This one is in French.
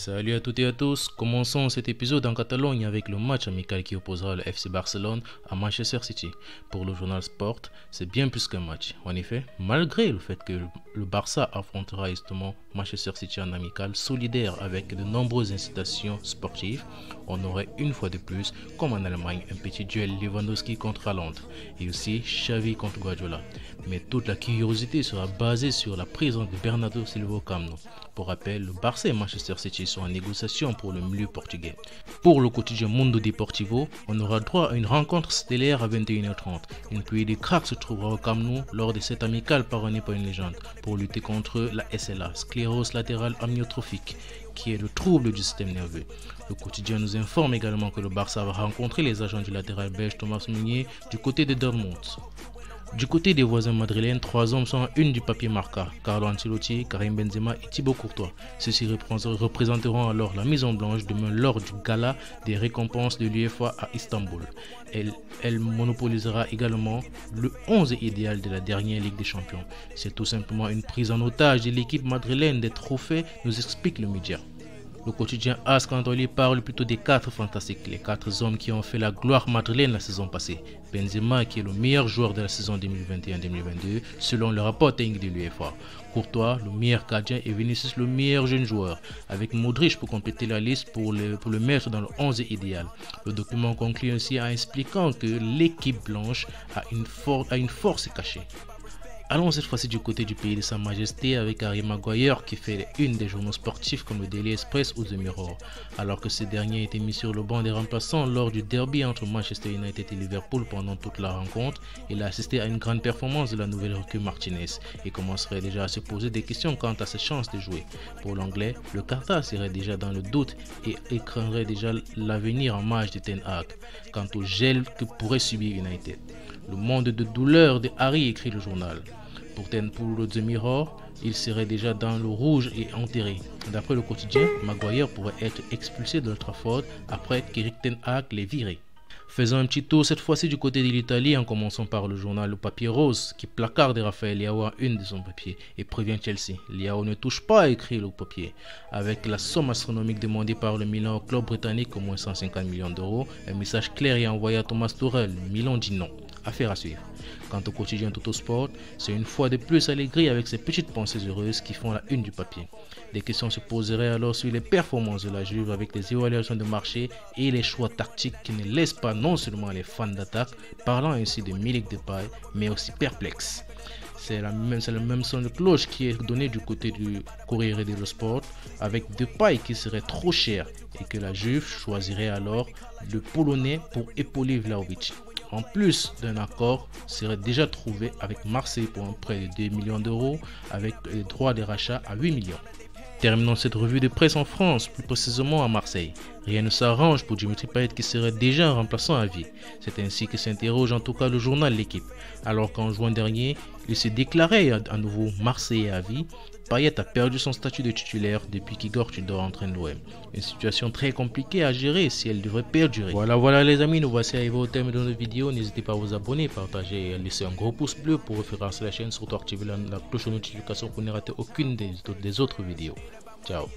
Salut à toutes et à tous, commençons cet épisode en Catalogne avec le match amical qui opposera le FC Barcelone à Manchester City. Pour le journal Sport, c'est bien plus qu'un match. En effet, malgré le fait que le Barça affrontera justement Manchester City en amical solidaire avec de nombreuses incitations sportives, on aurait une fois de plus, comme en Allemagne, un petit duel Lewandowski contre Haaland et aussi Xavi contre Guardiola. Mais toute la curiosité sera basée sur la présence de Bernardo Silva au Camp Nou. Pour rappel, le Barça et Manchester City sont en négociation pour le milieu portugais. Pour le quotidien Mundo Deportivo, on aura droit à une rencontre stellaire à 21h30. Une pluie de cracks se trouvera au Camp Nou lors de cette amicale parrainée par une légende pour lutter contre la SLA, sclérose latérale amyotrophique, qui est le trouble du système nerveux. Le quotidien nous informe également que le Barça va rencontrer les agents du latéral belge Thomas Meunier du côté de Dortmund. Du côté des voisins madrilènes, 3 hommes sont à une du papier Marca, Carlo Ancelotti, Karim Benzema et Thibaut Courtois. Ceux-ci représenteront alors la Maison Blanche demain lors du gala des récompenses de l'UEFA à Istanbul. Elle monopolisera également le 11 idéal de la dernière Ligue des Champions. C'est tout simplement une prise en otage de l'équipe madrilène des trophées, nous explique le média. Le quotidien AS Cantoli parle plutôt des 4 fantastiques, les 4 hommes qui ont fait la gloire madrilène la saison passée. Benzema qui est le meilleur joueur de la saison 2021-2022 selon le rapport technique de l'UEFA. Courtois le meilleur gardien et Vinicius le meilleur jeune joueur, avec Modric pour compléter la liste pour le mettre dans le 11 idéal. Le document conclut ainsi en expliquant que l'équipe blanche a une force cachée. Allons cette fois-ci du côté du pays de Sa Majesté avec Harry Maguire qui fait une des journaux sportifs comme le Daily Express ou The Mirror. Alors que ce dernier était mis sur le banc des remplaçants lors du derby entre Manchester United et Liverpool pendant toute la rencontre, il a assisté à une grande performance de la nouvelle recrue Martinez et commencerait déjà à se poser des questions quant à ses chances de jouer. Pour l'anglais, le Qatar serait déjà dans le doute et craindrait déjà l'avenir en marge de Ten Hag quant au gel que pourrait subir United. Le monde de douleur de Harry, écrit le journal. Pour le The Mirror, il serait déjà dans le rouge et enterré. D'après le quotidien, Maguire pourrait être expulsé de Old Trafford après qu'Eric Ten Hag l'ait viré. Faisons un petit tour cette fois-ci du côté de l'Italie en commençant par le journal Le Papier Rose qui placarde Raphaël Leao à une de son papier et prévient Chelsea. Leao ne touche pas, écrit le papier. Avec la somme astronomique demandée par le Milan au club britannique, au moins 150 millions d'euros, un message clair est envoyé à Thomas Tuchel. Milan dit non. Affaire à suivre. Quant au quotidien Tuttosport, c'est une fois de plus Allegri avec ses petites pensées heureuses qui font la une du papier. Des questions se poseraient alors sur les performances de la Juve avec les évaluations de marché et les choix tactiques qui ne laissent pas non seulement les fans d'attaque, parlant ainsi de Milik Depay, mais aussi perplexes. C'est le même son de cloche qui est donné du côté du Corriere dello Sport avec Depay qui serait trop cher et que la Juve choisirait alors le Polonais pour épauler Vlahovic. En plus d'un accord serait déjà trouvé avec Marseille pour un prêt de 2 millions d'euros avec les droits de rachat à 8 millions. Terminons cette revue de presse en France, plus précisément à Marseille. Rien ne s'arrange pour Dimitri Payet qui serait déjà un remplaçant à vie. C'est ainsi que s'interroge en tout cas le journal L'Équipe. Alors qu'en juin dernier, il se déclarait à nouveau Marseillais à vie, Payet a perdu son statut de titulaire depuis qu'Igor Tudor entraîne l'OM. Une situation très compliquée à gérer si elle devrait perdurer. Voilà les amis, nous voici arrivés au terme de notre vidéo. N'hésitez pas à vous abonner, partager et laisser un gros pouce bleu pour référencer la chaîne, surtout activer la cloche de notification pour ne rater aucune des autres vidéos. Ciao.